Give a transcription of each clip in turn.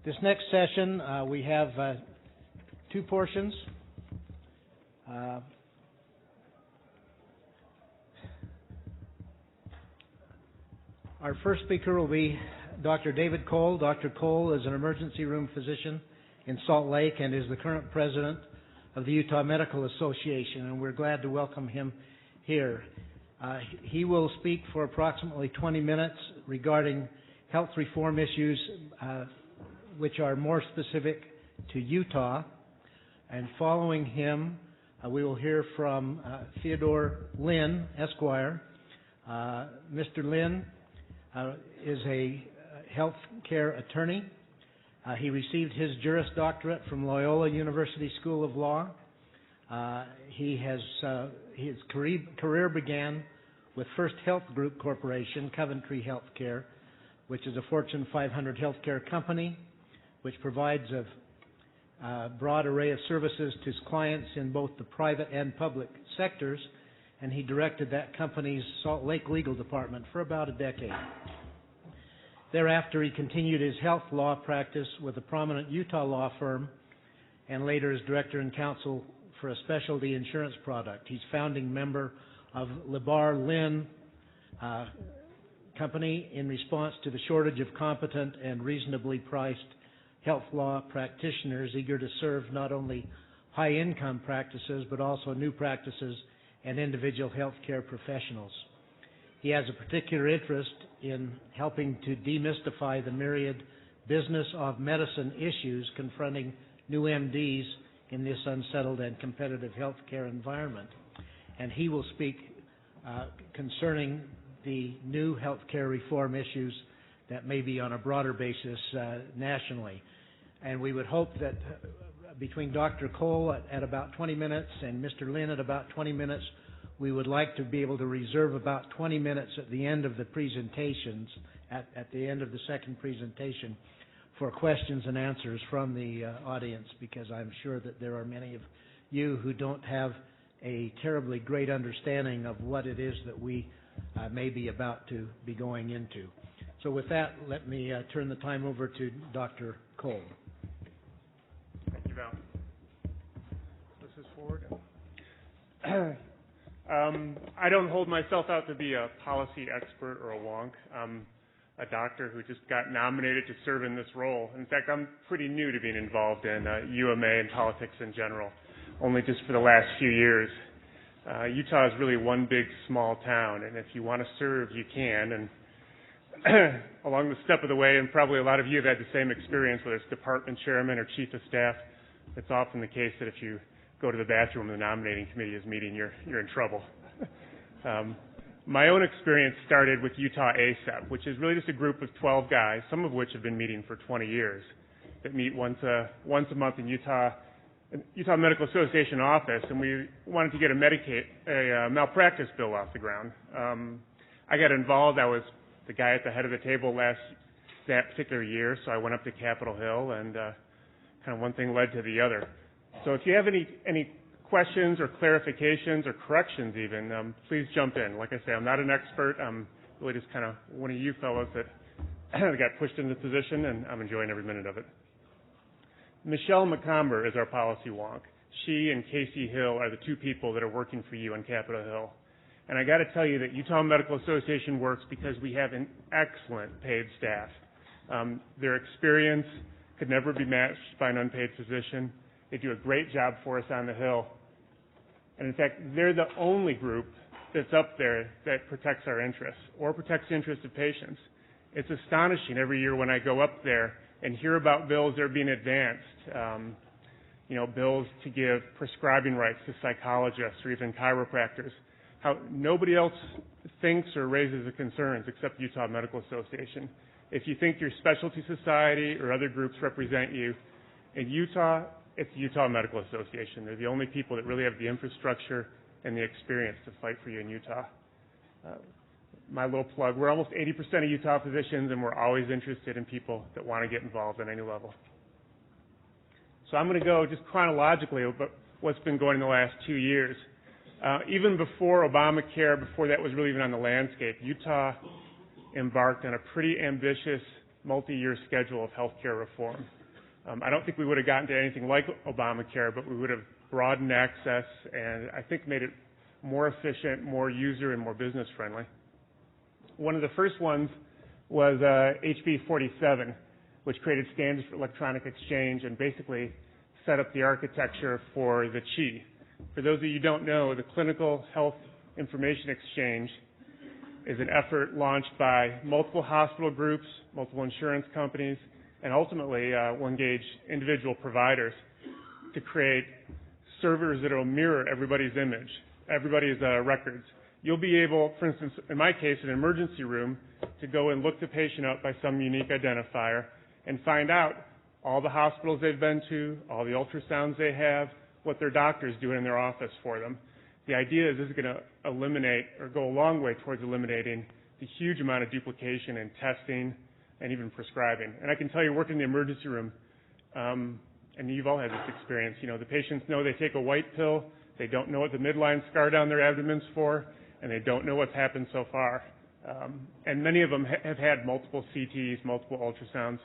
This next session, we have two portions. Our first speaker will be Dr. David Cole. Dr. Cole is an emergency room physician in Salt Lake and is the current president of the Utah Medical Association, and we're glad to welcome him here. He will speak for approximately 20 minutes regarding health reform issues which are more specific to Utah. And following him, we will hear from Theodore Linn, Esquire. Mr. Linn is a health care attorney. He received his Juris Doctorate from Loyola University School of Law. His career began with First Health Group Corporation, Coventry Healthcare, which is a Fortune 500 healthcare company, which provides a broad array of services to its clients in both the private and public sectors, and he directed that company's Salt Lake legal department for about a decade. Thereafter, he continued his health law practice with a prominent Utah law firm, and later as director and counsel for a specialty insurance product. He's founding member of Linn Company in response to the shortage of competent and reasonably priced health law practitioners eager to serve not only high-income practices but also new practices and individual health care professionals. He has a particular interest in helping to demystify the myriad business of medicine issues confronting new MDs in this unsettled and competitive healthcare environment. And he will speak concerning the new healthcare reform issues that may be on a broader basis nationally. And we would hope that between Dr. Cole at about 20 minutes and Mr. Linn at about 20 minutes, we would like to be able to reserve about 20 minutes at the end of the presentations, at the end of the second presentation, for questions and answers from the audience, because I'm sure that there are many of you who don't have a terribly great understanding of what it is that we may be about to be going into. So with that, let me turn the time over to Dr. Cole. Thank you, Val. This is forward. I don't hold myself out to be a policy expert or a wonk. I'm a doctor who just got nominated to serve in this role. In fact, I'm pretty new to being involved in UMA and politics in general, only just for the last few years. Utah is really one big small town, and if you want to serve, you can. And along the step of the way, and probably a lot of you have had the same experience, whether it's department chairman or chief of staff, it's often the case that if you go to the bathroom and the nominating committee is meeting, you're in trouble. My own experience started with Utah ASAP, which is really just a group of 12 guys, some of which have been meeting for 20 years, that meet once a month in Utah Medical Association office, and we wanted to get a malpractice bill off the ground. I got involved. I was the guy at the head of the table that particular year, so I went up to Capitol Hill, and kind of one thing led to the other. So if you have any questions or clarifications or corrections even, please jump in. Like I say, I'm not an expert. I'm really just kind of one of you fellows that got pushed into the position, and I'm enjoying every minute of it. Michelle McComber is our policy wonk. She and Casey Hill are the two people that are working for you on Capitol Hill. And I got to tell you that Utah Medical Association works because we have an excellent paid staff. Their experience could never be matched by an unpaid physician. They do a great job for us on the Hill. And in fact, they're the only group that's up there that protects our interests or protects the interests of patients. It's astonishing every year when I go up there and hear about bills that are being advanced, bills to give prescribing rights to psychologists or even chiropractors, how nobody else thinks or raises the concerns except Utah Medical Association. If you think your specialty society or other groups represent you, in Utah, it's the Utah Medical Association. They're the only people that really have the infrastructure and the experience to fight for you in Utah. My little plug, we're almost 80% of Utah physicians, and we're always interested in people that want to get involved at any level. So I'm going to go just chronologically about what's been going in the last 2 years. Even before Obamacare, before that was really even on the landscape, Utah embarked on a pretty ambitious multi-year schedule of healthcare reform. I don't think we would have gotten to anything like Obamacare, but we would have broadened access and I think made it more efficient, more user, and more business friendly. One of the first ones was HB 47, which created standards for electronic exchange and basically set up the architecture for the CHI. For those of you who don't know, the Clinical Health Information Exchange is an effort launched by multiple hospital groups, multiple insurance companies, and ultimately will engage individual providers to create servers that will mirror everybody's image, everybody's records. You'll be able, for instance, in my case, an emergency room, to go and look the patient up by some unique identifier and find out all the hospitals they've been to, all the ultrasounds they have, what their doctor's doing in their office for them. The idea is this is going to eliminate or go a long way towards eliminating the huge amount of duplication in testing and even prescribing. And I can tell you, working in the emergency room, and you've all had this experience, you know, the patients know they take a white pill, they don't know what the midline scar down their abdomen's for, and they don't know what's happened so far. And many of them have had multiple CTs, multiple ultrasounds.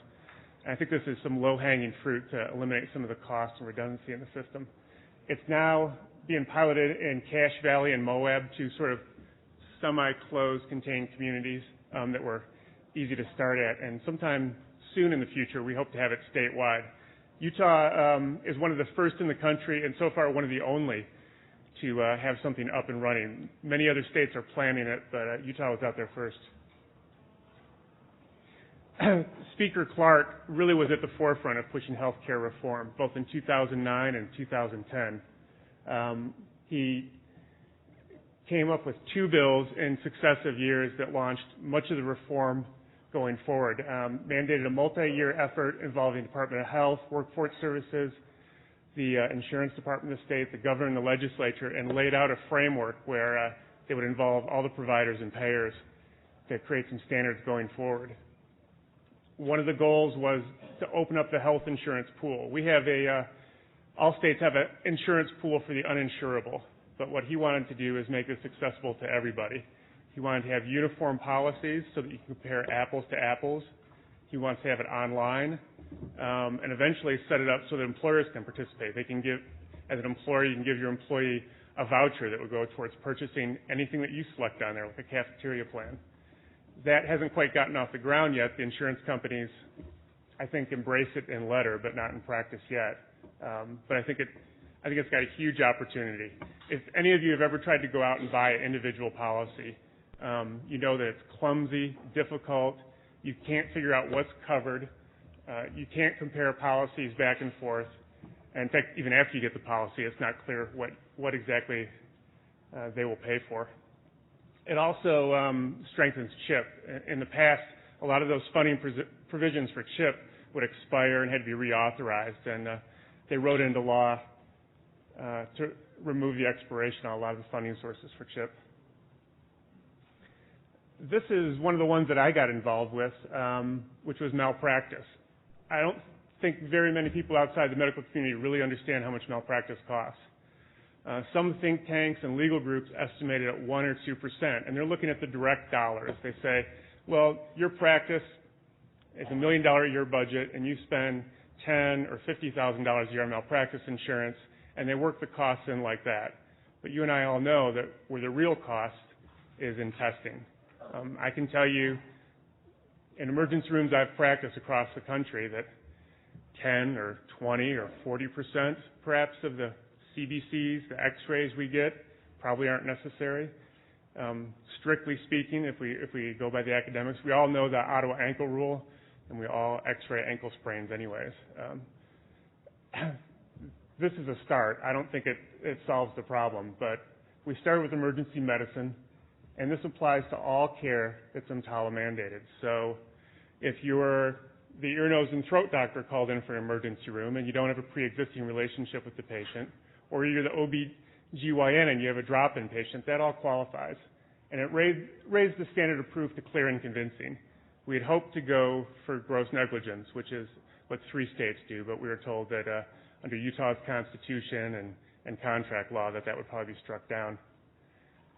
And I think this is some low-hanging fruit to eliminate some of the costs and redundancy in the system. It's now being piloted in Cache Valley and Moab, two sort of semi-closed, contained communities that were easy to start at. And sometime soon in the future, we hope to have it statewide. Utah is one of the first in the country, and so far one of the only, to have something up and running. Many other states are planning it, but Utah was out there first. Speaker Clark really was at the forefront of pushing healthcare reform, both in 2009 and 2010. He came up with two bills in successive years that launched much of the reform going forward. Mandated a multi-year effort involving the Department of Health, Workforce Services, the Insurance Department of the state, the governor, and the legislature, and laid out a framework where they would involve all the providers and payers to create some standards going forward. One of the goals was to open up the health insurance pool. We have all states have an insurance pool for the uninsurable, but what he wanted to do is make this accessible to everybody. He wanted to have uniform policies so that you can compare apples to apples. He wants to have it online, and eventually set it up so that employers can participate. They can give, as an employer, you can give your employee a voucher that would go towards purchasing anything that you select on there, like a cafeteria plan. That hasn't quite gotten off the ground yet. The insurance companies, I think, embrace it in letter, but not in practice yet. But I think it's got a huge opportunity. If any of you have ever tried to go out and buy an individual policy, you know that it's clumsy, difficult. You can't figure out what's covered. You can't compare policies back and forth. And in fact, even after you get the policy, it's not clear what exactly they will pay for. It also strengthens CHIP. In the past, a lot of those funding provisions for CHIP would expire and had to be reauthorized, and they wrote into law to remove the expiration on a lot of the funding sources for CHIP. This is one of the ones that I got involved with, which was malpractice. I don't think very many people outside the medical community really understand how much malpractice costs. Some think tanks and legal groups estimate it at 1 or 2%, and they're looking at the direct dollars. They say, well, your practice is $1 million a year budget, and you spend $10,000 or $50,000 a year on malpractice insurance, and they work the costs in like that. But you and I all know that where the real cost is in testing. I can tell you, in emergency rooms I've practiced across the country, that 10 or 20 or 40% perhaps of the CBCs, the x-rays we get, probably aren't necessary. Strictly speaking, if we go by the academics, we all know the Ottawa ankle rule, and we all x-ray ankle sprains anyways. This is a start. I don't think it solves the problem, but we started with emergency medicine, and this applies to all care that's EMTALA mandated. So if you're the ear, nose, and throat doctor called in for an emergency room and you don't have a pre-existing relationship with the patient, or you're the OB-GYN and you have a drop-in patient, that all qualifies. And it raised the standard of proof to clear and convincing. We had hoped to go for gross negligence, which is what 3 states do, but we were told that under Utah's constitution and contract law that would probably be struck down.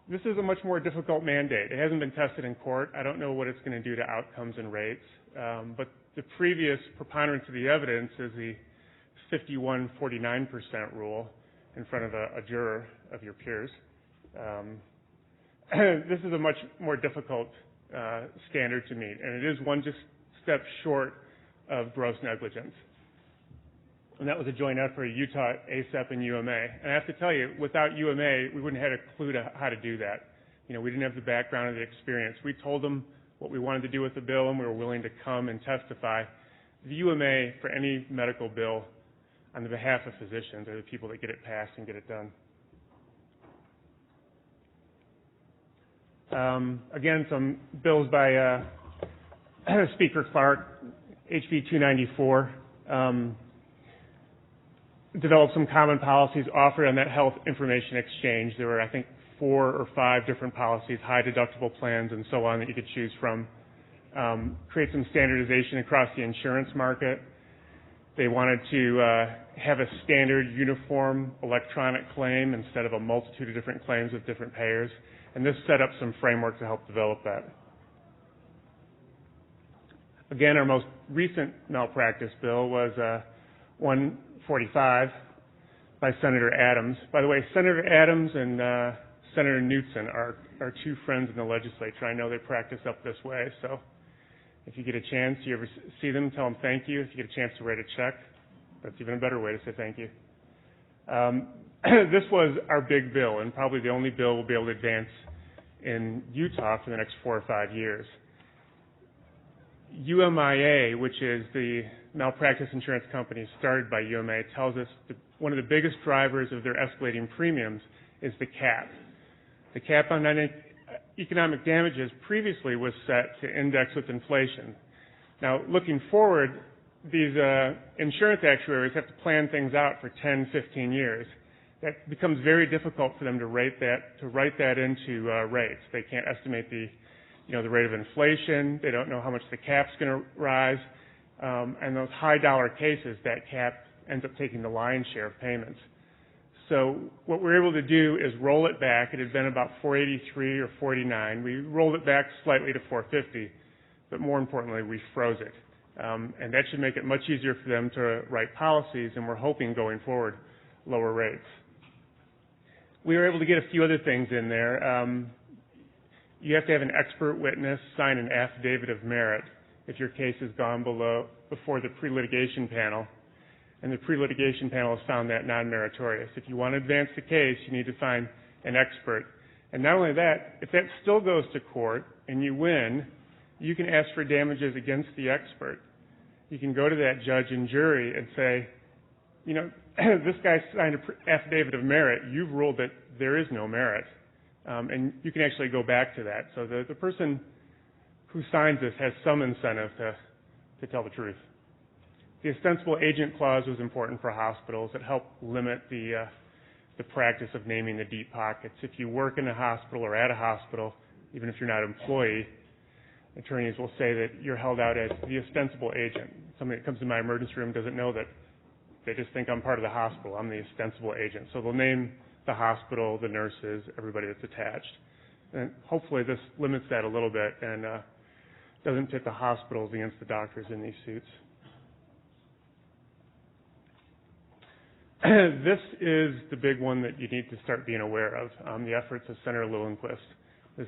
This is a much more difficult mandate. It hasn't been tested in court. I don't know what it's going to do to outcomes and rates. But the previous preponderance of the evidence is the 51-49% rule in front of a juror of your peers. This is a much more difficult standard to meet, and it is one just step short of gross negligence. And that was a joint effort of Utah, ASEP, and UMA. And I have to tell you, without UMA, we wouldn't have had a clue to how to do that. We didn't have the background or the experience. We told them what we wanted to do with the bill, and we were willing to come and testify. The UMA, for any medical bill, on the behalf of physicians, are the people that get it passed and get it done. Again, some bills by Speaker Clark, HB 294. Developed some common policies offered on that health information exchange. There were, I think, 4 or 5 different policies, high deductible plans and so on that you could choose from. Create some standardization across the insurance market. They wanted to have a standard uniform electronic claim instead of a multitude of different claims with different payers. And this set up some framework to help develop that. Again, our most recent malpractice bill was 145 by Senator Adams. By the way, Senator Adams and Senator Knutson are 2 friends in the legislature. I know they practice up this way, so if you get a chance, you ever see them, tell them thank you. If you get a chance to write a check, that's even a better way to say thank you. This was our big bill, and probably the only bill we'll be able to advance in Utah for the next 4 or 5 years. UMIA, which is the malpractice insurance company started by UMA, tells us that one of the biggest drivers of their escalating premiums is the cap. The cap on economic damages previously was set to index with inflation. Now, looking forward, these insurance actuaries have to plan things out for 10, 15 years. That becomes very difficult for them to write that into rates. They can't estimate the rate of inflation. They don't know how much the cap's going to rise. And those high dollar cases, that cap ends up taking the lion's share of payments. So what we're able to do is roll it back. It had been about 483 or 49. We rolled it back slightly to 450, but more importantly, we froze it. And that should make it much easier for them to write policies, and we're hoping going forward, lower rates. We were able to get a few other things in there. You have to have an expert witness sign an affidavit of merit if your case has gone before the pre-litigation panel, and the pre-litigation panel has found that non-meritorious. If you want to advance the case, you need to find an expert. And not only that, if that still goes to court and you win, you can ask for damages against the expert. You can go to that judge and jury and say, this guy signed an affidavit of merit. You've ruled that there is no merit. And you can actually go back to that. So the person who signs this has some incentive to tell the truth. The ostensible agent clause was important for hospitals. It helped limit the practice of naming the deep pockets. If you work in a hospital or at a hospital, even if you're not an employee, attorneys will say that you're held out as the ostensible agent. Somebody that comes to my emergency room doesn't know that. They just think I'm part of the hospital. I'm the ostensible agent. So they'll name the hospital, the nurses, everybody that's attached. And hopefully this limits that a little bit and doesn't pit the hospitals against the doctors in these suits. This is the big one that you need to start being aware of, the efforts of Senator Lillenquist. This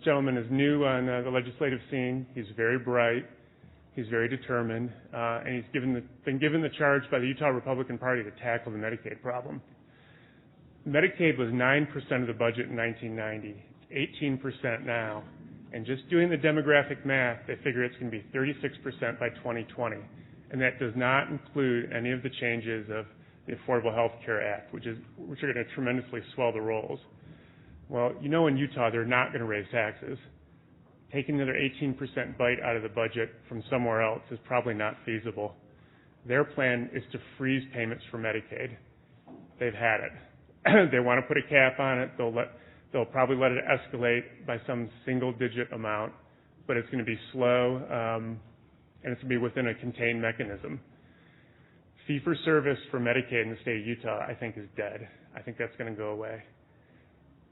gentleman is new on the legislative scene. He's very bright. He's very determined, and he's been given the charge by the Utah Republican Party to tackle the Medicaid problem. Medicaid was 9% of the budget in 1990. It's 18% now. And just doing the demographic math, they figure it's going to be 36% by 2020. And that does not include any of the changes of the Affordable Health Care Act, which are going to tremendously swell the rolls. Well, in Utah, they're not going to raise taxes. Taking another 18% bite out of the budget from somewhere else is probably not feasible. Their plan is to freeze payments for Medicaid. They've had it. They want to put a cap on it. They'll probably let it escalate by some single-digit amount, but it's going to be slow, and it's going to be within a contained mechanism. Fee-for-service for Medicaid in the state of Utah, I think, is dead. I think that's going to go away.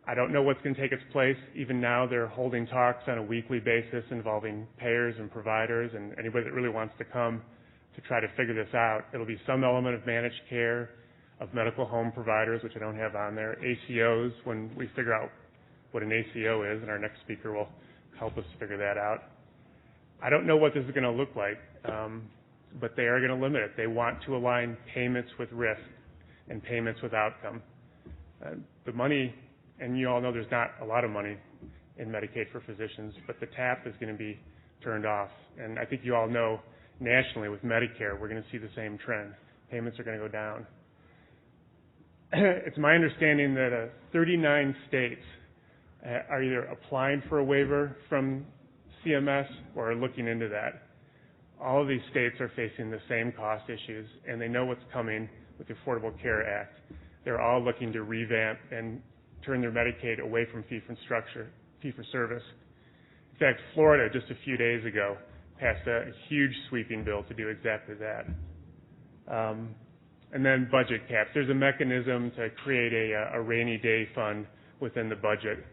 I don't know what's going to take its place. Even now, they're holding talks on a weekly basis involving payers and providers and anybody that really wants to come to try to figure this out. It'll be some element of managed care, of medical home providers, which I don't have on there, ACOs, when we figure out what an ACO is, and our next speaker will help us figure that out. I don't know what this is going to look like, but they are going to limit it. They want to align payments with risk and payments with outcome. The money, and you all know there's not a lot of money in Medicaid for physicians, but the tap is going to be turned off. And I think you all know nationally with Medicare, we're going to see the same trend. Payments are going to go down. It's my understanding that 39 states are either applying for a waiver from CMS or are looking into that. All of these states are facing the same cost issues, and they know what's coming with the Affordable Care Act. They're all looking to revamp and turn their Medicaid away from fee-for-service. In fact, Florida, just a few days ago, passed a huge sweeping bill to do exactly that. And then budget caps. There's a mechanism to create a rainy day fund within the budget.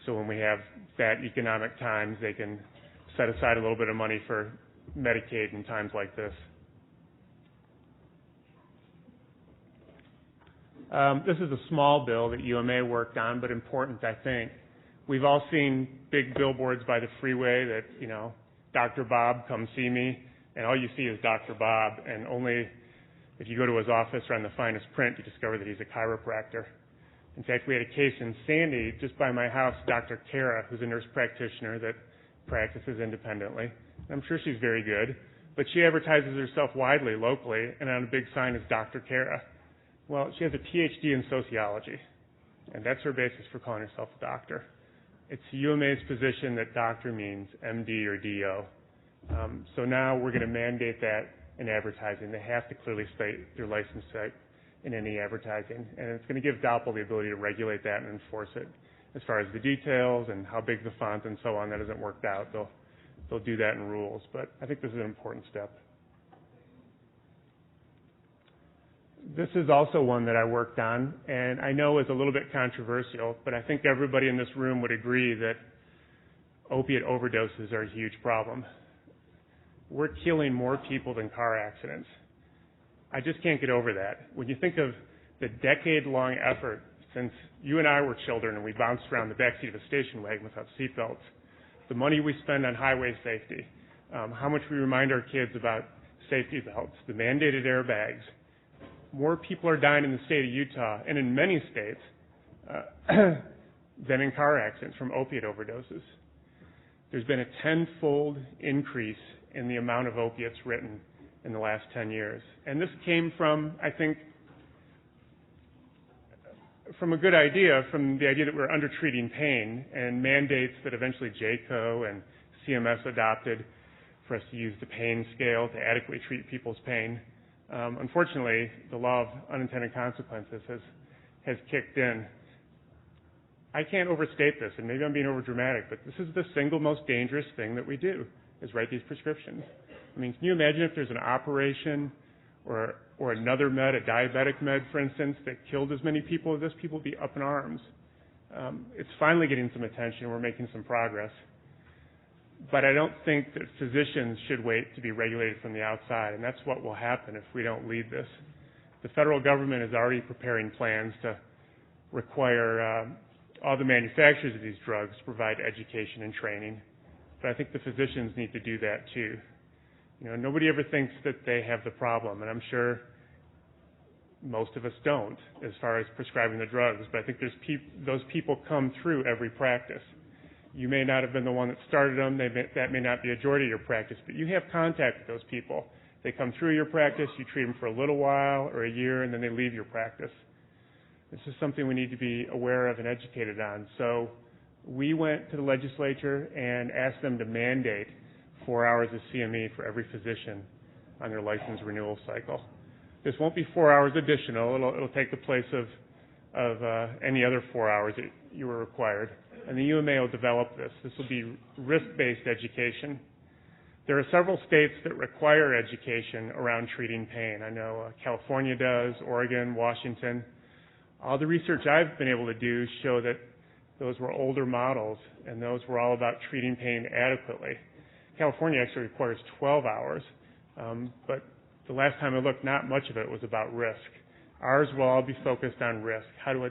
So when we have bad economic times, they can set aside a little bit of money for Medicaid in times like this. This is a small bill that UMA worked on, but important, I think. We've all seen big billboards by the freeway that, you know, Dr. Bob, come see me, and all you see is Dr. Bob, and only if you go to his office or on the finest print, you discover that he's a chiropractor. In fact, we had a case in Sandy, just by my house, Dr. Kara, who's a nurse practitioner that practices independently. I'm sure she's very good, but she advertises herself widely, locally, and on a big sign is Dr. Kara. Well, she has a PhD in sociology, and that's her basis for calling herself a doctor. It's UMA's position that doctor means MD or DO. So now we're going to mandate that in advertising. They have to clearly state their license type in any advertising, and it's going to give DOPL the ability to regulate that and enforce it. As far as the details and how big the font and so on, that hasn't worked out. They'll do that in rules, but I think this is an important step. This is also one that I worked on, and I know is a little bit controversial, but I think everybody in this room would agree that opiate overdoses are a huge problem. We're killing more people than car accidents. I just can't get over that. When you think of the decade-long effort since you and I were children and we bounced around the backseat of a station wagon without seatbelts, the money we spend on highway safety, how much we remind our kids about safety belts, the mandated airbags. More people are dying in the state of Utah and in many states than in car accidents from opiate overdoses. There's been a tenfold increase in the amount of opiates written in the last 10 years. And this came from, I think, from a good idea, from the idea that we're under-treating pain and mandates that eventually JCO and CMS adopted for us to use the pain scale to adequately treat people's pain. Unfortunately, the law of unintended consequences has kicked in. I can't overstate this, and maybe I'm being overdramatic, but this is the single most dangerous thing that we do, is write these prescriptions. I mean, can you imagine if there's an operation or another med, a diabetic med, for instance, that killed as many people as this? People would be up in arms. It's finally getting some attention. We're making some progress. But I don't think that physicians should wait to be regulated from the outside, and that's what will happen if we don't lead this. The federal government is already preparing plans to require all the manufacturers of these drugs to provide education and training, but I think the physicians need to do that too. You know, nobody ever thinks that they have the problem, and I'm sure most of us don't as far as prescribing the drugs, but I think those people come through every practice. You may not have been the one that started them. That may not be a majority of your practice, but you have contact with those people. They come through your practice, you treat them for a little while or a year, and then they leave your practice. This is something we need to be aware of and educated on. So we went to the legislature and asked them to mandate 4 hours of CME for every physician on their license renewal cycle. This won't be 4 hours additional. It'll take the place of any other 4 hours that you were required. And the UMA will develop this. This will be risk-based education. There are several states that require education around treating pain. I know California does, Oregon, Washington. All the research I've been able to do show that Those were older models, and those were all about treating pain adequately. California actually requires 12 hours, but the last time I looked, not much of it was about risk. Ours will all be focused on risk. How to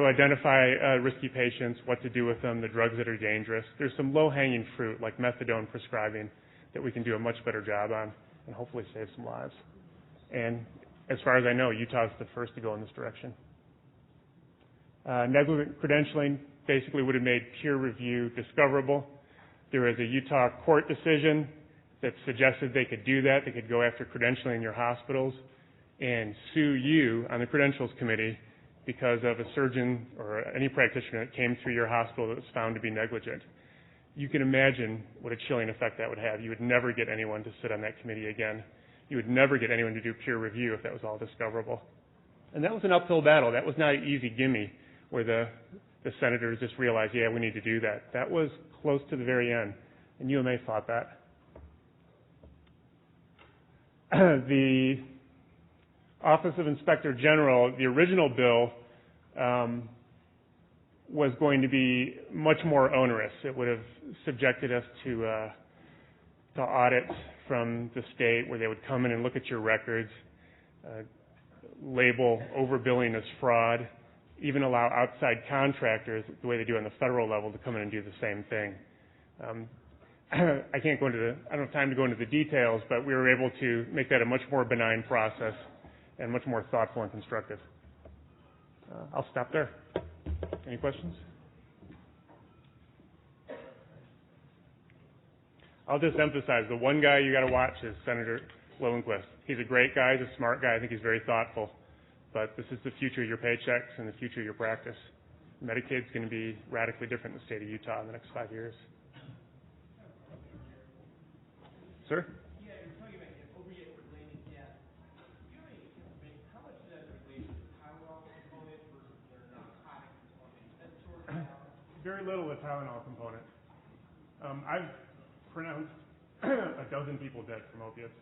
identify risky patients, what to do with them, the drugs that are dangerous. There's some low-hanging fruit, like methadone prescribing, that we can do a much better job on and hopefully save some lives. And as far as I know, Utah is the first to go in this direction. Negligent credentialing basically would have made peer review discoverable. There was a Utah court decision that suggested they could do that. They could go after credentialing in your hospitals and sue you on the credentials committee because of a surgeon or any practitioner that came through your hospital that was found to be negligent. You can imagine what a chilling effect that would have. You would never get anyone to sit on that committee again. You would never get anyone to do peer review if that was all discoverable. And that was an uphill battle. That was not an easy gimme where the senators just realized, yeah, we need to do that. That was close to the very end, and UMA fought that. The Office of Inspector General, the original bill, was going to be much more onerous. It would have subjected us to audits from the state where they would come in and look at your records, label overbilling as fraud, even allow outside contractors, the way they do on the federal level, to come in and do the same thing. I don't have time to go into the details, but we were able to make that a much more benign process and much more thoughtful and constructive. I'll stop there. Any questions? I'll just emphasize the one guy you got to watch is Senator Lillenquist. He's a great guy. He's a smart guy. I think he's very thoughtful. But this is the future of your paychecks and the future of your practice. Medicaid's going to be radically different in the state of Utah in the next 5 years. Sir? Yeah, you're talking about opiate-related death. Do you have any information? How much of that relates to the Tylenol component versus their narcotic component? Is that sorted out? Very little of the Tylenol component. I've pronounced a dozen people dead from opiates.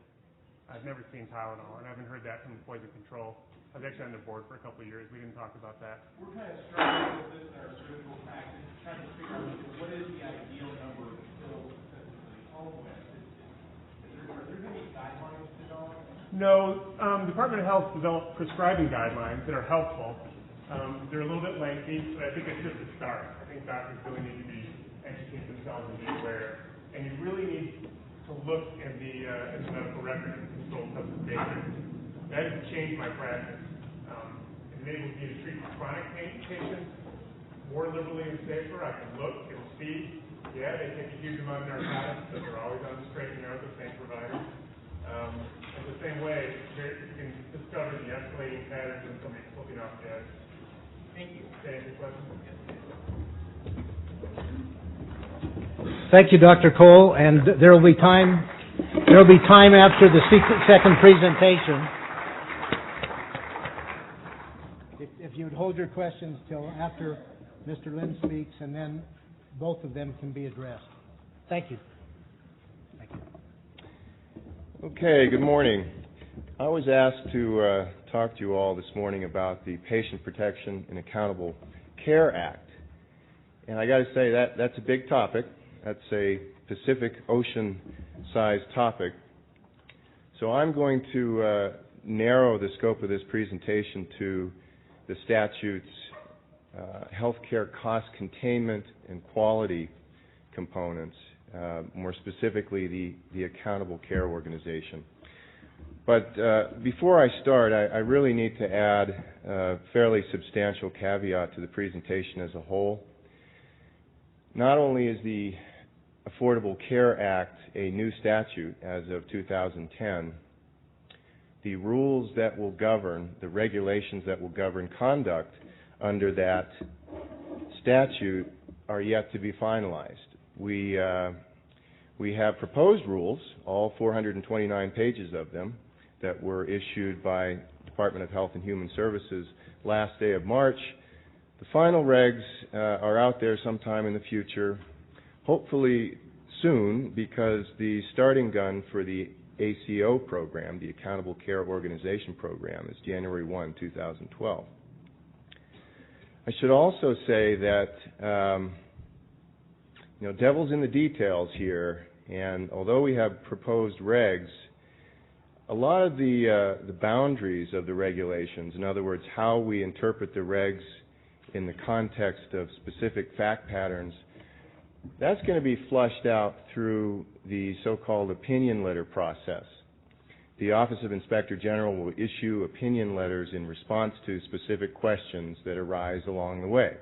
I've never seen Tylenol, and I haven't heard that from poison control. I was actually on the board for a couple of years. We didn't talk about that. We're kind of struggling with this in our surgical practice, trying to figure out what is the ideal number of pills to home with. Are there any guidelines developed? No. Department of Health developed prescribing guidelines that are helpful. They're a little bit lengthy, but I think it's just a start. I think doctors really need to educate themselves and be aware. And you really need to look at the medical record and control substance. That has changed my practice. It enables me to treat chronic patients more liberally and safer. I can look and see. Yeah, they take a huge amount of narcotics, but they're always on the straight and narrow, the same provider. In the same way, you can discover the escalating patterns when somebody's flipping off the edge. Thank you. Any questions? Thank you, Dr. Cole, and there will be time after the second presentation. If you would hold your questions till after Mr. Linn speaks, and then both of them can be addressed. Thank you. Thank you. Okay, good morning. I was asked to talk to you all this morning about the Patient Protection and Accountable Care Act. And I got to say that's a big topic. That's a Pacific Ocean-sized topic. So I'm going to narrow the scope of this presentation to the statute's healthcare cost containment and quality components, more specifically the Accountable Care Organization. But before I start, I really need to add a fairly substantial caveat to the presentation as a whole. Not only is the Affordable Care Act a new statute as of 2010, the rules that will govern, the regulations that will govern conduct under that statute are yet to be finalized. We have proposed rules, all 429 pages of them, that were issued by Department of Health and Human Services last day of March. The final regs are out there sometime in the future, hopefully soon, because the starting gun for the ACO program, the Accountable Care Organization program, is January 1, 2012. I should also say that devil's in the details here, and although we have proposed regs, a lot of the boundaries of the regulations, in other words, how we interpret the regs in the context of specific fact patterns, that's going to be flushed out through the so-called opinion letter process. The Office of Inspector General will issue opinion letters in response to specific questions that arise along the way.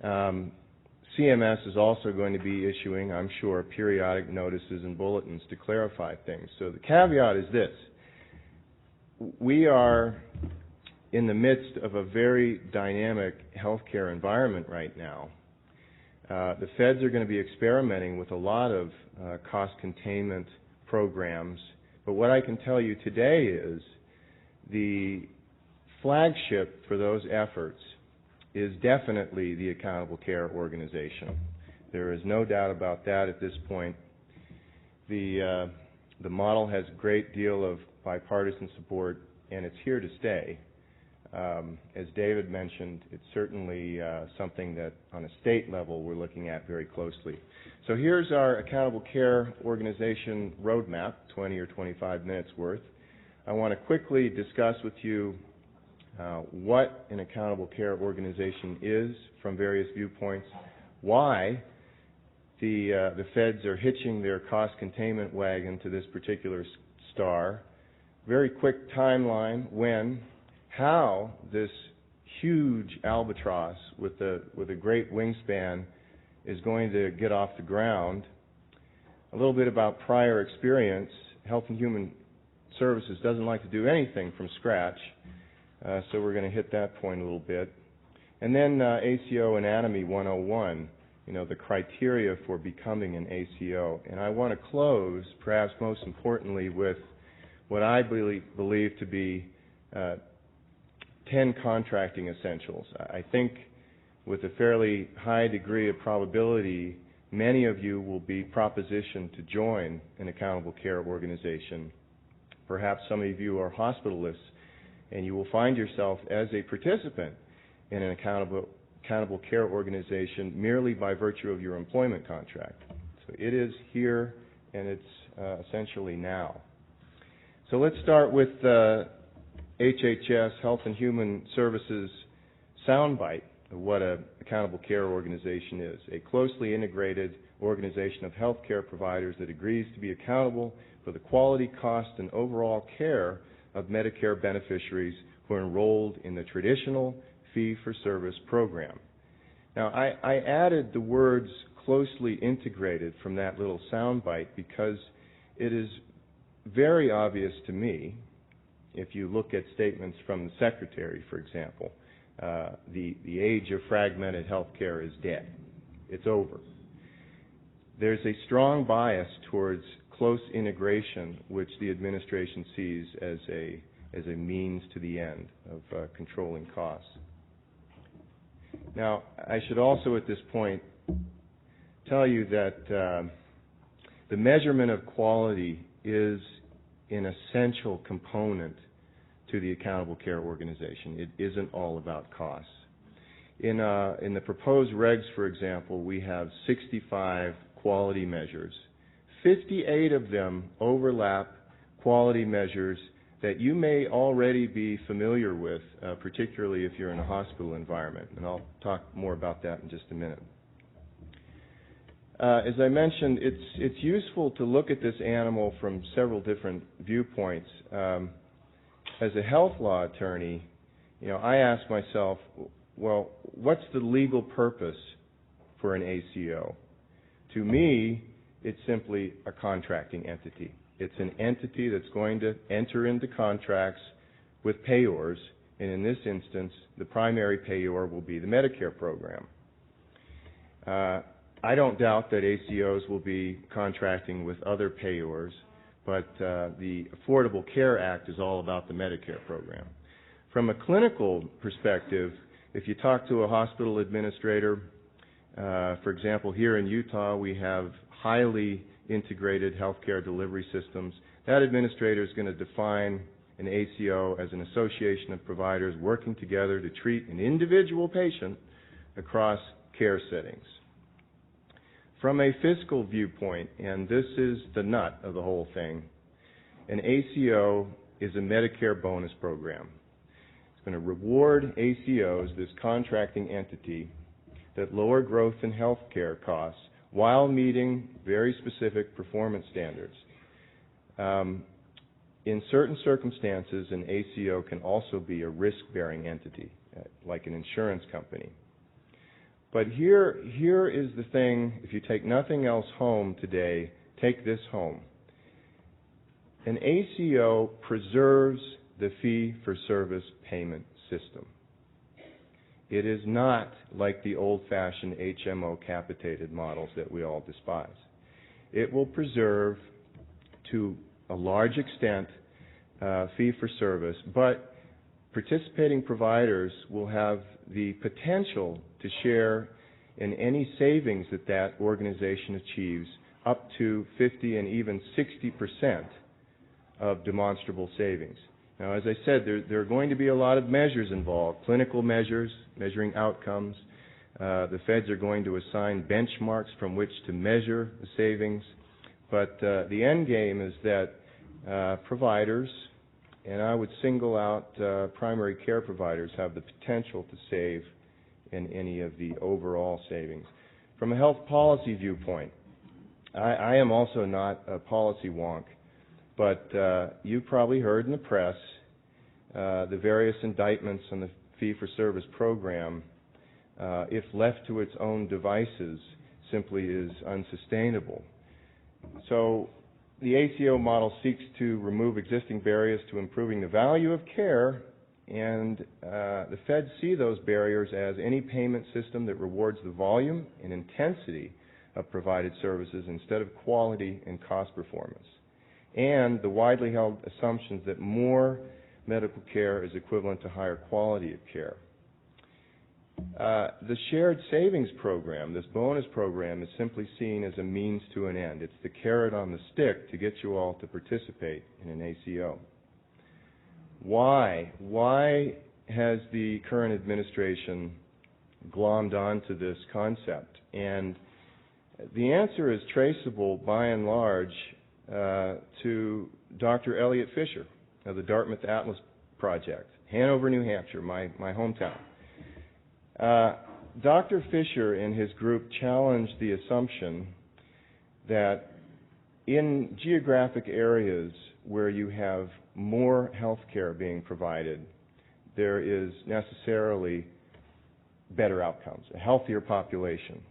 CMS is also going to be issuing, I'm sure, periodic notices and bulletins to clarify things. So the caveat is this. We are in the midst of a very dynamic healthcare environment right now. The feds are going to be experimenting with a lot of cost containment programs, but what I can tell you today is the flagship for those efforts is definitely the Accountable Care Organization. There is no doubt about that at this point. The model has a great deal of bipartisan support, and it's here to stay. As David mentioned, it's certainly something that on a state level we're looking at very closely. So here's our Accountable Care Organization roadmap, 20 or 25 minutes worth. I want to quickly discuss with you what an Accountable Care Organization is from various viewpoints, why the feds are hitching their cost containment wagon to this particular star, very quick timeline, when, how this huge albatross with a great wingspan is going to get off the ground, a little bit about prior experience. Health and Human Services doesn't like to do anything from scratch, so we're going to hit that point a little bit. And then ACO Anatomy 101, the criteria for becoming an ACO. And I want to close, perhaps most importantly, with what I believe to be 10 contracting essentials. I think with a fairly high degree of probability, many of you will be propositioned to join an accountable care organization. Perhaps some of you are hospitalists, and you will find yourself as a participant in an accountable care organization merely by virtue of your employment contract. So it is here, and it's essentially now. So let's start with HHS, Health and Human Services soundbite of what an accountable care organization is. A closely integrated organization of healthcare providers that agrees to be accountable for the quality, cost, and overall care of Medicare beneficiaries who are enrolled in the traditional fee-for-service program. Now, I added the words closely integrated from that little soundbite because it is very obvious to me, if you look at statements from the Secretary, for example, the age of fragmented healthcare is dead. It's over. There's a strong bias towards close integration, which the administration sees as a means to the end of controlling costs. Now, I should also at this point tell you that the measurement of quality is an essential component to the accountable care organization. It isn't all about costs. In the proposed regs, for example, we have 65 quality measures. 58 of them overlap quality measures that you may already be familiar with, particularly if you're in a hospital environment, and I'll talk more about that in just a minute. As I mentioned, it's useful to look at this animal from several different viewpoints. As a health law attorney, I ask myself, well, what's the legal purpose for an ACO? To me, it's simply a contracting entity. It's an entity that's going to enter into contracts with payors, and in this instance, the primary payor will be the Medicare program. I don't doubt that ACOs will be contracting with other payors, but the Affordable Care Act is all about the Medicare program. From a clinical perspective, if you talk to a hospital administrator, for example, here in Utah, we have highly integrated healthcare delivery systems. That administrator is going to define an ACO as an association of providers working together to treat an individual patient across care settings. From a fiscal viewpoint, and this is the nut of the whole thing, an ACO is a Medicare bonus program. It's going to reward ACOs, this contracting entity, that lower growth in health care costs while meeting very specific performance standards. In certain circumstances, an ACO can also be a risk-bearing entity, like an insurance company. But here is the thing, if you take nothing else home today, take this home. An ACO preserves the fee-for-service payment system. It is not like the old-fashioned HMO capitated models that we all despise. It will preserve, to a large extent, fee-for-service, but participating providers will have the potential to share in any savings that that organization achieves, up to 50 and even 60% of demonstrable savings. Now, as I said, there are going to be a lot of measures involved, clinical measures, measuring outcomes. The feds are going to assign benchmarks from which to measure the savings. But the end game is that providers, and I would single out primary care providers, have the potential to save in any of the overall savings. From a health policy viewpoint, I am also not a policy wonk, but you probably heard in the press the various indictments on the fee-for-service program, if left to its own devices, simply is unsustainable. So the ACO model seeks to remove existing barriers to improving the value of care, and the feds see those barriers as any payment system that rewards the volume and intensity of provided services instead of quality and cost performance, and the widely held assumptions that more medical care is equivalent to higher quality of care. The shared savings program, this bonus program, is simply seen as a means to an end. It's the carrot on the stick to get you all to participate in an ACO. Why? Why has the current administration glommed onto this concept? And the answer is traceable, by and large, to Dr. Elliot Fisher of the Dartmouth Atlas Project, Hanover, New Hampshire, my hometown. Dr. Fisher and his group challenged the assumption that in geographic areas where you have more health care being provided, there is necessarily better outcomes, a healthier population.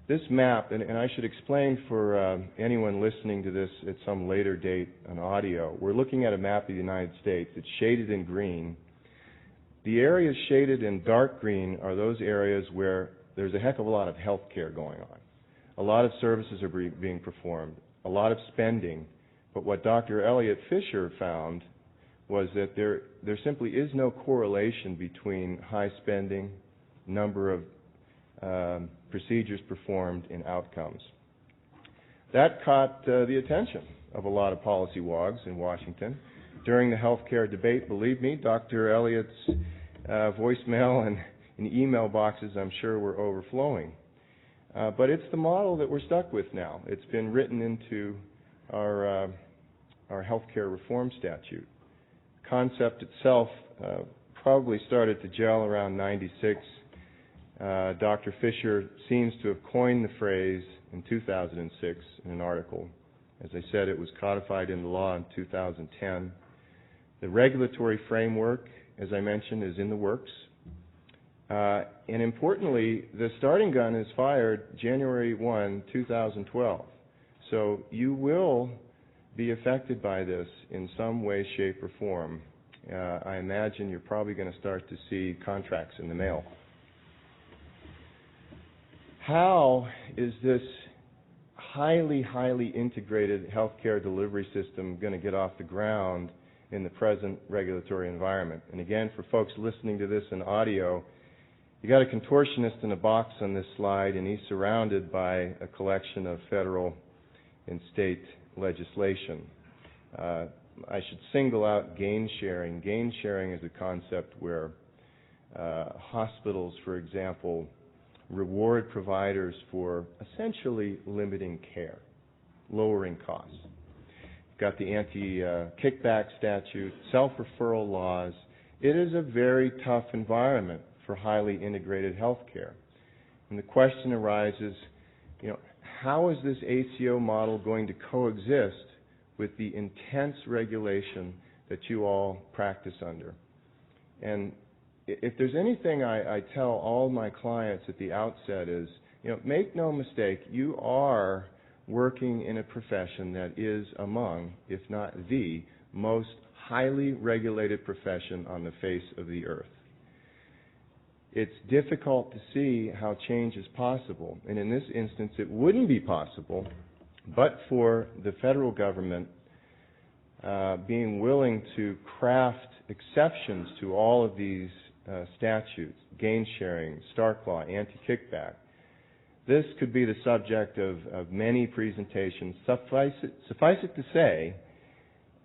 This map, and I should explain for anyone listening to this at some later date on audio, we're looking at a map of the United States. It's shaded in green. The areas shaded in dark green are those areas where there's a heck of a lot of health care going on. A lot of services are being performed, a lot of spending. But what Dr. Elliot Fisher found was that there simply is no correlation between high spending, number of procedures performed, and outcomes. That caught the attention of a lot of policy wogs in Washington. During the health care debate, believe me, Dr. Elliott's voicemail and email boxes, I'm sure, were overflowing. But it's the model that we're stuck with now. It's been written into our health care reform statute. The concept itself probably started to gel around 96. Dr. Fisher seems to have coined the phrase in 2006 in an article. As I said, it was codified into law in 2010. The regulatory framework, as I mentioned, is in the works. And importantly, the starting gun is fired January 1, 2012. So you will be affected by this in some way, shape, or form. I imagine you're probably going to start to see contracts in the mail. How is this highly, highly integrated healthcare delivery system going to get off the ground in the present regulatory environment? And again, for folks listening to this in audio, you got a contortionist in a box on this slide, and he's surrounded by a collection of federal and state legislation. I should single out gain sharing. Gain sharing is a concept where hospitals, for example, reward providers for essentially limiting care, lowering costs. You've got the anti-kickback statute, self-referral laws. It is a very tough environment for highly integrated healthcare. And the question arises, how is this ACO model going to coexist with the intense regulation that you all practice under? And if there's anything I tell all my clients at the outset is, make no mistake, you are working in a profession that is among, if not the, most highly regulated profession on the face of the earth. It's difficult to see how change is possible, and in this instance it wouldn't be possible but for the federal government being willing to craft exceptions to all of these statutes, gain sharing, Stark Law, anti-kickback. This could be the subject of many presentations. Suffice it to say,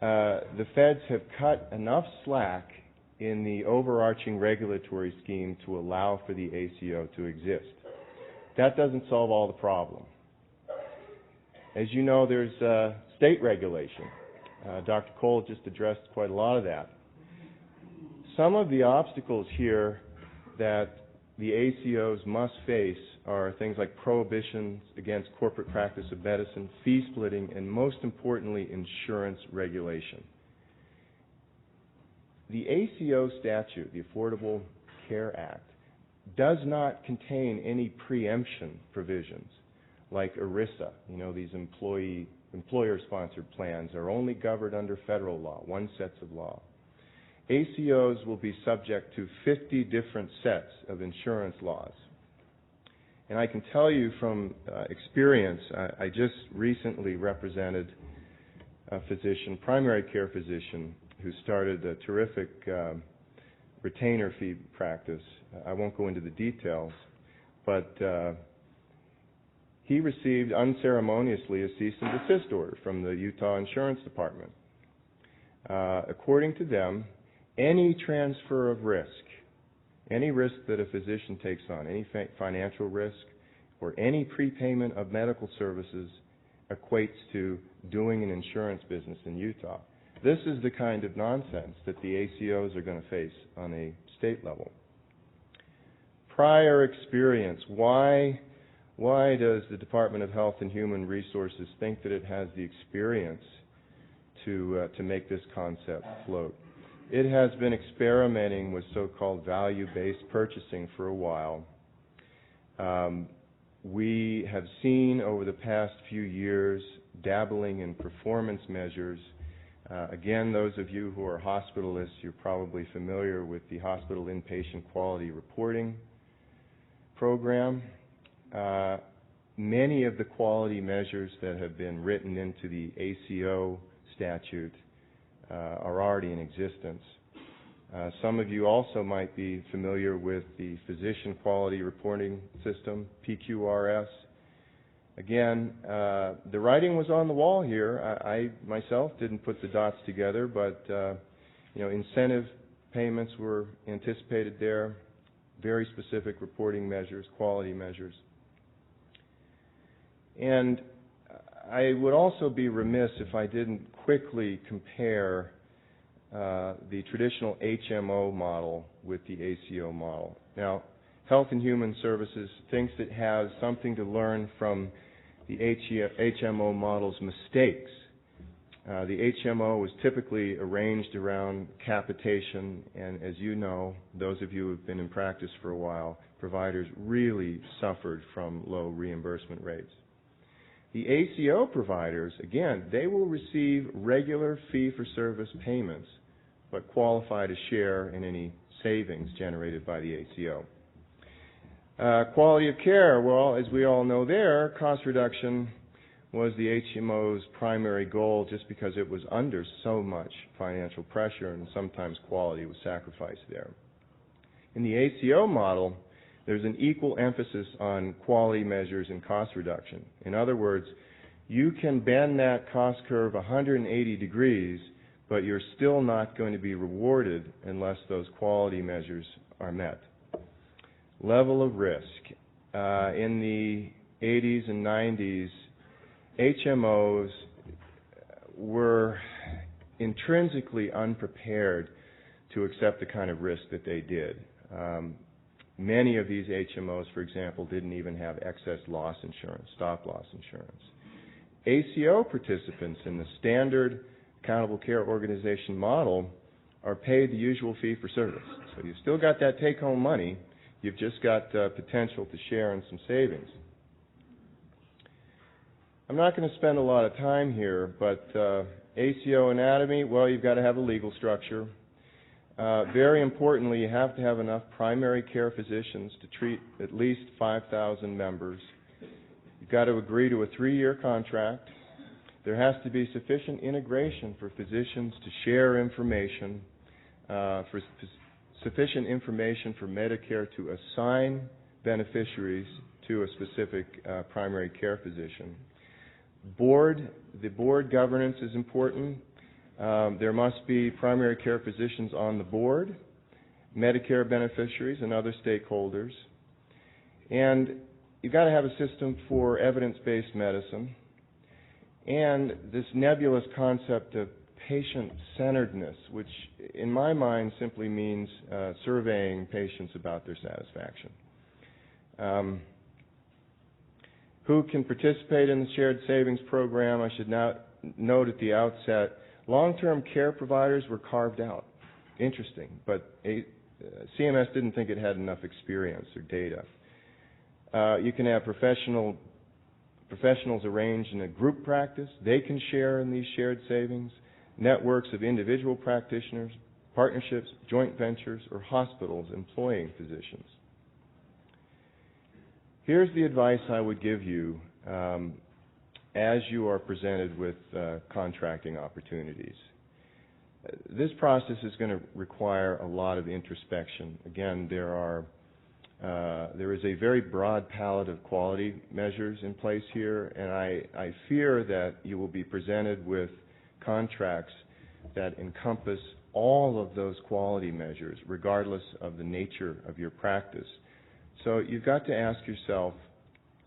the feds have cut enough slack in the overarching regulatory scheme to allow for the ACO to exist. That doesn't solve all the problem. As you know, there's state regulation. Dr. Cole just addressed quite a lot of that. Some of the obstacles here that the ACOs must face are things like prohibitions against corporate practice of medicine, fee splitting, and most importantly, insurance regulation. The ACO statute, the Affordable Care Act, does not contain any preemption provisions like ERISA. These employer-sponsored plans are only governed under federal law, one sets of law. ACOs will be subject to 50 different sets of insurance laws. And I can tell you from experience, I just recently represented a physician, primary care physician, who started a terrific retainer fee practice. I won't go into the details, but he received unceremoniously a cease and desist order from the Utah Insurance Department. According to them, any transfer of risk, any risk that a physician takes on, any financial risk, or any prepayment of medical services equates to doing an insurance business in Utah. This is the kind of nonsense that the ACOs are going to face on a state level. Prior experience. Why does the Department of Health and Human Resources think that it has the experience to make this concept float? It has been experimenting with so-called value-based purchasing for a while. We have seen over the past few years dabbling in performance measures. Again, those of you who are hospitalists, you're probably familiar with the Hospital Inpatient Quality Reporting Program. Many of the quality measures that have been written into the ACO statute are already in existence. Some of you also might be familiar with the Physician Quality Reporting System, PQRS. Again, the writing was on the wall here. I myself didn't put the dots together, but incentive payments were anticipated there, very specific reporting measures, quality measures. And I would also be remiss if I didn't quickly compare the traditional HMO model with the ACO model. Now, Health and Human Services thinks it has something to learn from the HMO model's mistakes. The HMO was typically arranged around capitation, and as you know, those of you who have been in practice for a while, providers really suffered from low reimbursement rates. The ACO providers, again, they will receive regular fee-for-service payments, but qualify to share in any savings generated by the ACO. Quality of care, well, as we all know there, cost reduction was the HMO's primary goal just because it was under so much financial pressure and sometimes quality was sacrificed there. In the ACO model, there's an equal emphasis on quality measures and cost reduction. In other words, you can bend that cost curve 180 degrees, but you're still not going to be rewarded unless those quality measures are met. Level of risk. In the 80s and 90s, HMOs were intrinsically unprepared to accept the kind of risk that they did. Many of these HMOs, for example, didn't even have excess loss insurance, stop loss insurance. ACO participants in the standard accountable care organization model are paid the usual fee for service. So you've still got that take-home money, you've just got potential to share in some savings. I'm not going to spend a lot of time here, but ACO anatomy, well, you've got to have a legal structure. Very importantly, you have to have enough primary care physicians to treat at least 5,000 members. You've got to agree to a 3-year contract. There has to be sufficient integration for physicians to share information, sufficient information for Medicare to assign beneficiaries to a specific primary care physician. The board governance is important. There must be primary care physicians on the board, Medicare beneficiaries, and other stakeholders. And you've got to have a system for evidence-based medicine. And this nebulous concept of patient-centeredness, which in my mind simply means surveying patients about their satisfaction. Who can participate in the shared savings program? I should note at the outset, long-term care providers were carved out. Interesting, but CMS didn't think it had enough experience or data. You can have professionals arranged in a group practice. They can share in these shared savings. Networks of individual practitioners, partnerships, joint ventures, or hospitals employing physicians. Here's the advice I would give you as you are presented with contracting opportunities. This process is going to require a lot of introspection. Again, there is a very broad palette of quality measures in place here, and I fear that you will be presented with contracts that encompass all of those quality measures, regardless of the nature of your practice. So you've got to ask yourself,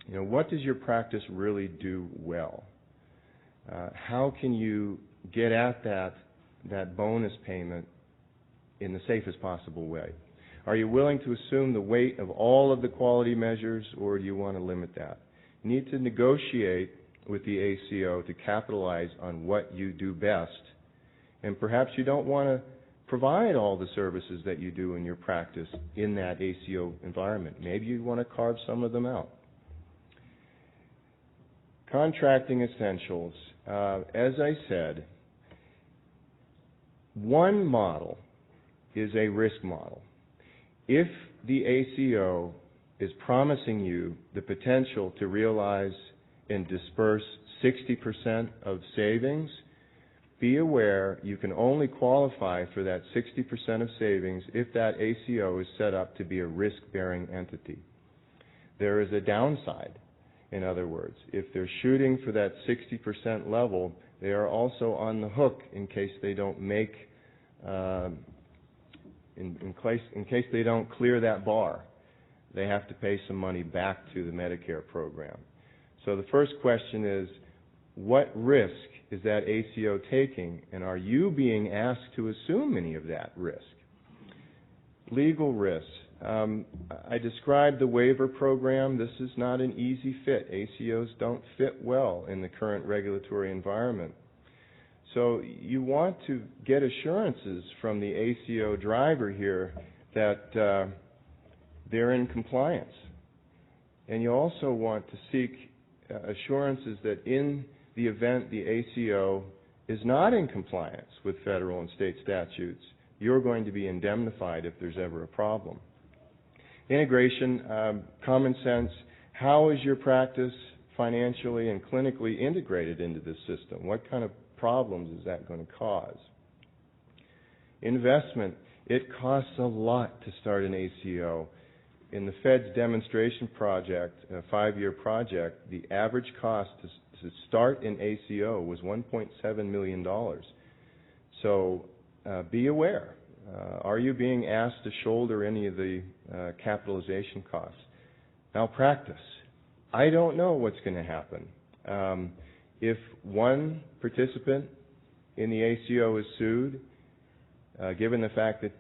what does your practice really do well? How can you get at that bonus payment in the safest possible way? Are you willing to assume the weight of all of the quality measures, or do you want to limit that? You need to negotiate with the ACO to capitalize on what you do best, and perhaps you don't want to provide all the services that you do in your practice in that ACO environment. Maybe you want to carve some of them out. Contracting essentials. As I said, one model is a risk model. If the ACO is promising you the potential to realize and disperse 60% of savings, be aware you can only qualify for that 60% of savings if that ACO is set up to be a risk-bearing entity. There is a downside. In other words, if they're shooting for that 60% level, they are also on the hook in case they don't make, in case they don't clear that bar. They have to pay some money back to the Medicare program. So the first question is, what risk is that ACO taking, and are you being asked to assume any of that risk? Legal risk. I described the waiver program. This is not an easy fit. ACOs don't fit well in the current regulatory environment. So you want to get assurances from the ACO driver here that they're in compliance. And you also want to seek assurances that in the event the ACO is not in compliance with federal and state statutes, you're going to be indemnified if there's ever a problem. Integration, common sense. How is your practice financially and clinically integrated into this system? What kind of problems is that going to cause? Investment. It costs a lot to start an ACO. In the Fed's demonstration project, a 5-year project, the average cost to start an ACO was $1.7 million. So be aware. Are you being asked to shoulder any of the capitalization costs? Malpractice. I don't know what's going to happen. If one participant in the ACO is sued, given the fact that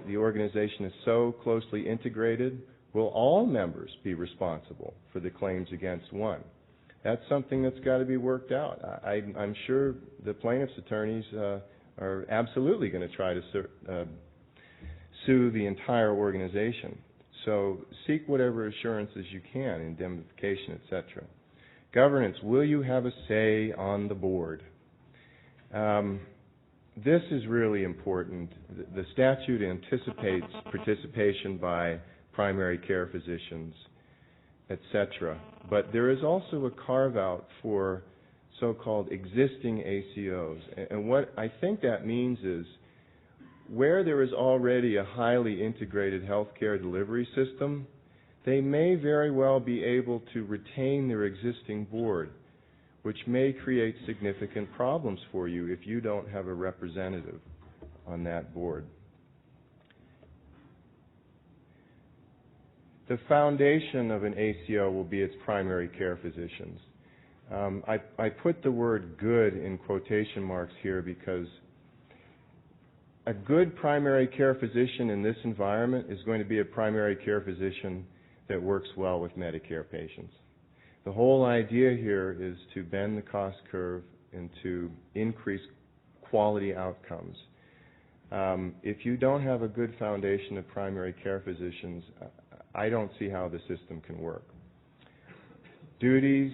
the organization is so closely integrated, will all members be responsible for the claims against one? That's something that's got to be worked out. I'm sure the plaintiff's attorneys are absolutely going to try to sue the entire organization. So seek whatever assurances you can, indemnification, etc. Governance, will you have a say on the board? This is really important. The statute anticipates participation by primary care physicians, etc. But there is also a carve-out for so-called existing ACOs. And what I think that means is where there is already a highly integrated healthcare delivery system, they may very well be able to retain their existing board, which may create significant problems for you if you don't have a representative on that board. The foundation of an ACO will be its primary care physicians. I put the word good in quotation marks here because a good primary care physician in this environment is going to be a primary care physician that works well with Medicare patients. The whole idea here is to bend the cost curve and to increase quality outcomes. If you don't have a good foundation of primary care physicians, I don't see how the system can work. Duties,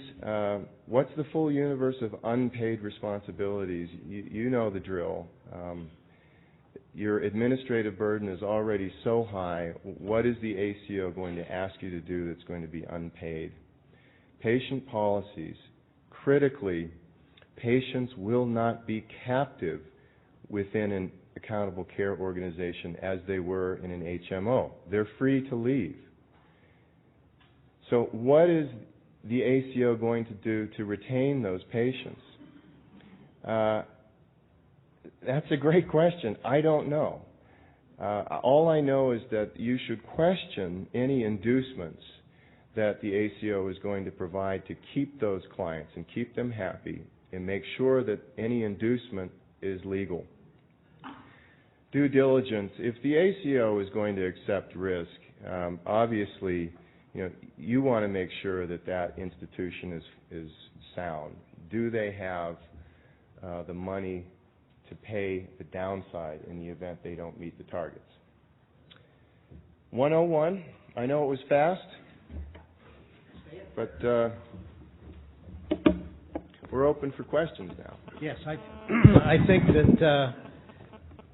what's the full universe of unpaid responsibilities? You know the drill. Your administrative burden is already so high. What is the ACO going to ask you to do that's going to be unpaid? Patient policies. Critically, patients will not be captive within an accountable care organization as they were in an HMO. They're free to leave. So what is the ACO going to do to retain those patients? That's a great question. I don't know. All I know is that you should question any inducements that the ACO is going to provide to keep those clients and keep them happy and make sure that any inducement is legal. Due diligence. If the ACO is going to accept risk, obviously, you want to make sure that that institution is sound. Do they have the money to pay the downside in the event they don't meet the targets? 101. I know it was fast, but we're open for questions now. Yes, I think that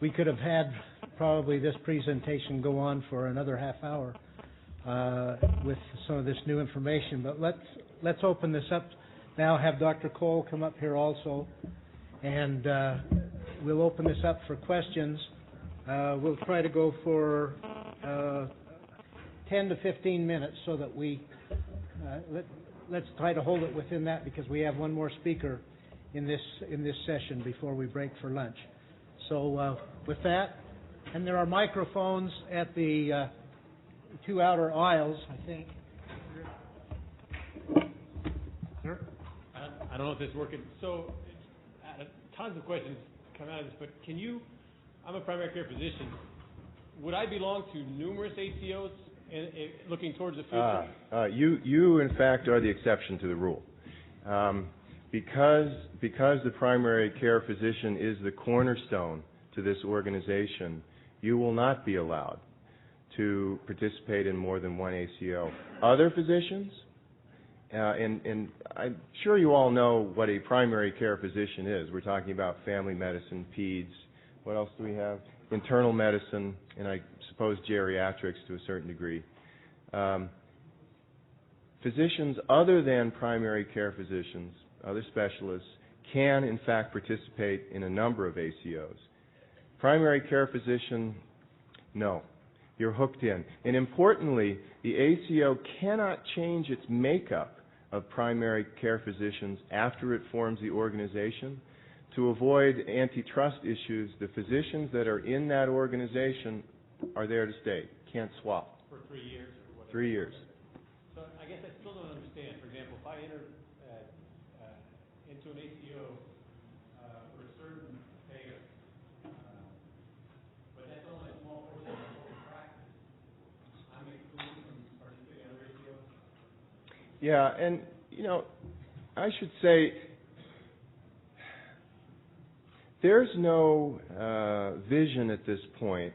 we could have had probably this presentation go on for another half hour with some of this new information. But let's open this up now. Have Dr. Cole come up here also, and we'll open this up for questions. We'll try to go for 10 to 15 minutes so that we let's try to hold it within that because we have one more speaker in this session before we break for lunch. So with that, and there are microphones at the two outer aisles, I think. Sure. I don't know if this is working. So tons of questions come out of this, but I'm a primary care physician. Would I belong to numerous ACOs looking towards the future? You, in fact, are the exception to the rule. Because the primary care physician is the cornerstone to this organization, you will not be allowed to participate in more than one ACO. Other physicians, and I'm sure you all know what a primary care physician is. We're talking about family medicine, peds. What else do we have? Internal medicine, and I suppose geriatrics to a certain degree. Physicians other than primary care physicians, other specialists, can in fact participate in a number of ACOs. Primary care physician, no. You're hooked in. And importantly, the ACO cannot change its makeup of primary care physicians after it forms the organization. to avoid antitrust issues, the physicians that are in that organization are there to stay. Can't swap. For 3 years or whatever. 3 years. So I guess I still don't understand. For example, if I enter into an ACO for a certain payer, but that's only a small portion of the whole practice, I'm excluded from participating in other ACOs? Yeah, and, I should say there's no vision at this point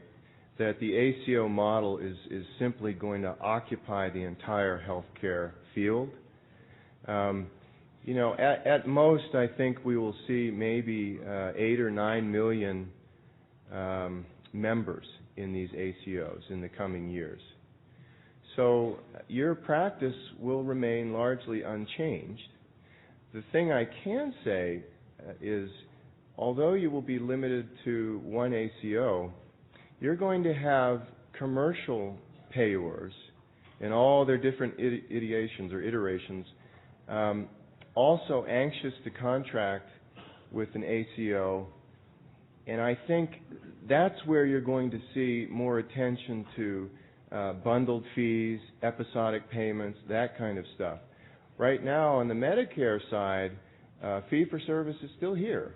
that the ACO model is simply going to occupy the entire healthcare field. At most, I think we will see maybe 8 or 9 million members in these ACOs in the coming years. So your practice will remain largely unchanged. The thing I can say is, although you will be limited to one ACO, you're going to have commercial payors in all their different iterations, also anxious to contract with an ACO, and I think that's where you're going to see more attention to bundled fees, episodic payments, that kind of stuff. Right now, on the Medicare side, fee-for-service is still here.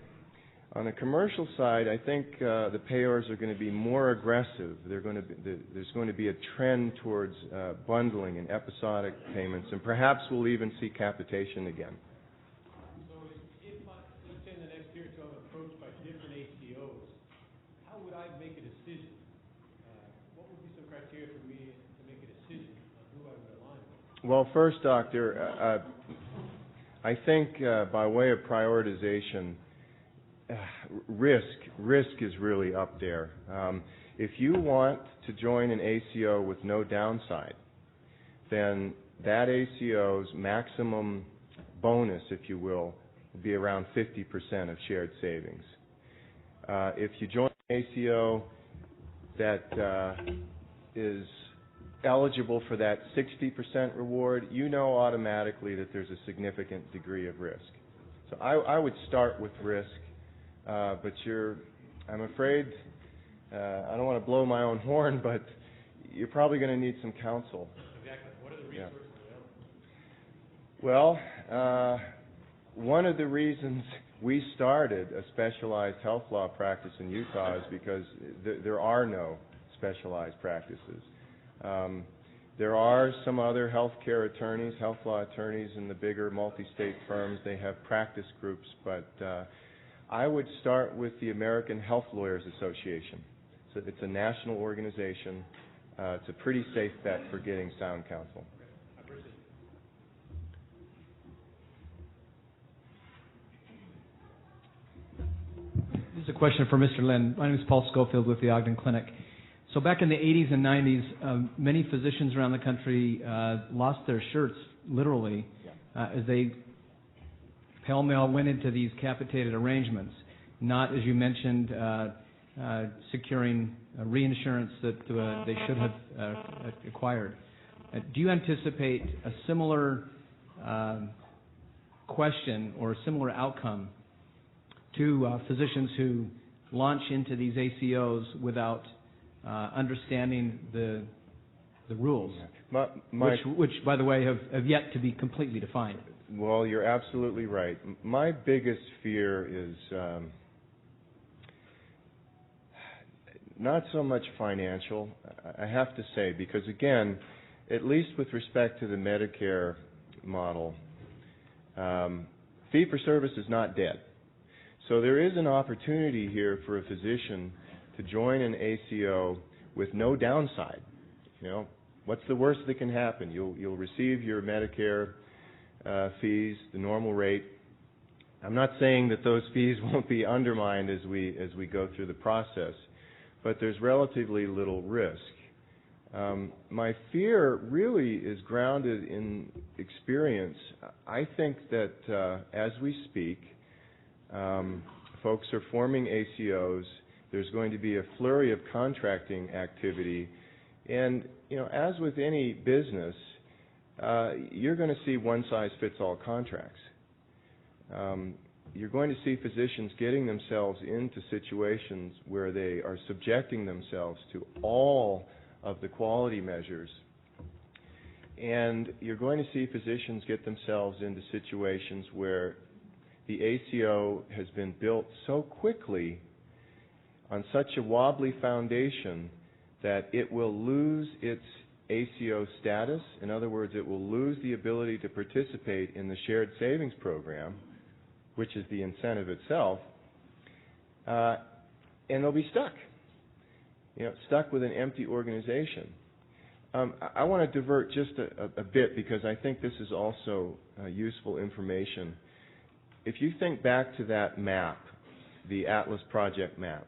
On the commercial side, I think the payors are going to be more aggressive. There's going to be a trend towards bundling and episodic payments, and perhaps we'll even see capitation again. So if let's say in the next year or two I'm approached by different ACOs, how would I make a decision? What would be some criteria for me to make a decision on who I would align with? Well, first, Doctor, I think by way of prioritization, risk is really up there. If you want to join an ACO with no downside, then that ACO's maximum bonus, if you will be around 50% of shared savings. If you join an ACO that is eligible for that 60% reward, you know automatically that there's a significant degree of risk. So I would start with risk. But I'm afraid, I don't want to blow my own horn, but you're probably going to need some counsel. Exactly. What are the resources available? Well, one of the reasons we started a specialized health law practice in Utah is because there are no specialized practices. There are some other healthcare attorneys, health law attorneys in the bigger multi-state firms. They have practice groups, but I would start with the American Health Lawyers Association. So it's a national organization. It's a pretty safe bet for getting sound counsel. I appreciate it. This is a question for Mr. Linn. My name is Paul Schofield with the Ogden Clinic. So back in the 80s and 90s, many physicians around the country lost their shirts, literally, as they pell-mell went into these capitated arrangements, not, as you mentioned, securing reinsurance that they should have acquired. Do you anticipate a similar question or a similar outcome to physicians who launch into these ACOs without understanding the rules, which, by the way, have yet to be completely defined? Well, you're absolutely right. My biggest fear is not so much financial, I have to say, because again, at least with respect to the Medicare model, fee-for-service is not dead. So there is an opportunity here for a physician to join an ACO with no downside. What's the worst that can happen? You'll receive your Medicare fees, the normal rate. I'm not saying that those fees won't be undermined as we go through the process, but there's relatively little risk. My fear really is grounded in experience. I think that as we speak, folks are forming ACOs. There's going to be a flurry of contracting activity, and as with any business, you're going to see one-size-fits-all contracts. you're going to see physicians getting themselves into situations where they are subjecting themselves to all of the quality measures. And you're going to see physicians get themselves into situations where the ACO has been built so quickly on such a wobbly foundation that it will lose its ACO status. In other words, it will lose the ability to participate in the shared savings program, which is the incentive itself, and they'll be stuck, stuck with an empty organization. I want to divert just a bit because I think this is also useful information. If you think back to that map, the Atlas Project map,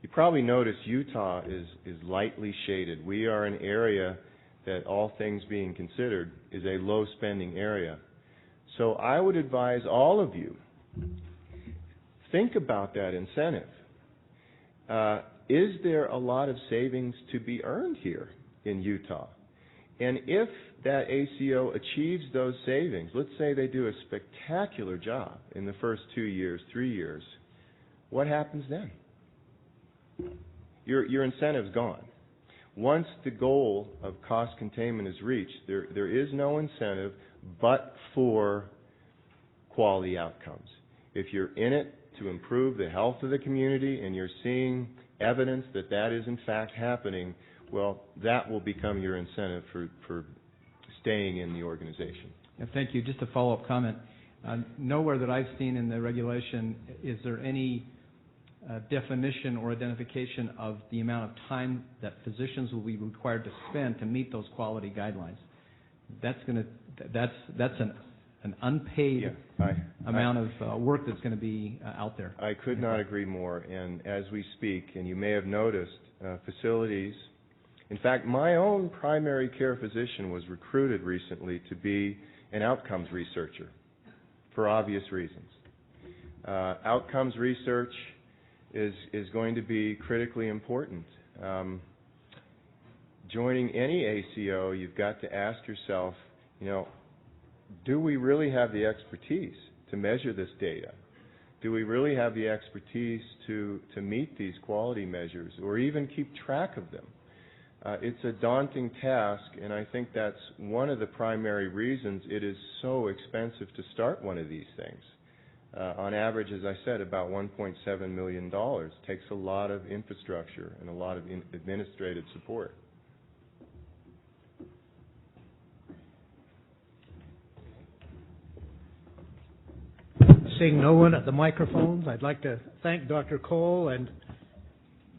you probably notice Utah is lightly shaded. We are an area that, all things being considered, is a low-spending area. So I would advise all of you, think about that incentive. Is there a lot of savings to be earned here in Utah? And if that ACO achieves those savings, let's say they do a spectacular job in the first 2 years, 3 years, what happens then? Your incentive's gone. Once the goal of cost containment is reached, there is no incentive but for quality outcomes. If you're in it to improve the health of the community and you're seeing evidence that that is in fact happening, well, that will become your incentive for staying in the organization. Yeah, thank you. Just a follow-up comment. Nowhere that I've seen in the regulation is there any definition or identification of the amount of time that physicians will be required to spend to meet those quality guidelines. That's an unpaid amount of work that's going to be out there. I could not agree more. And as we speak, and you may have noticed, facilities, in fact, my own primary care physician was recruited recently to be an outcomes researcher for obvious reasons. Outcomes research is going to be critically important. Joining any ACO, you've got to ask yourself, do we really have the expertise to measure this data? Do we really have the expertise to meet these quality measures or even keep track of them? It's a daunting task, and I think that's one of the primary reasons it is so expensive to start one of these things. On average, as I said, about $1.7 million. Takes a lot of infrastructure and a lot of administrative support. Seeing no one at the microphones, I'd like to thank Dr. Cole and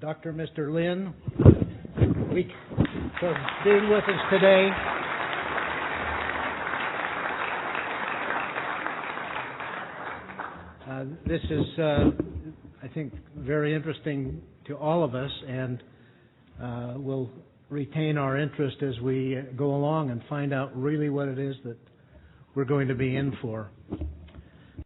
Mr. Linn for being with us today. This is, I think, very interesting to all of us, and we'll retain our interest as we go along and find out really what it is that we're going to be in for.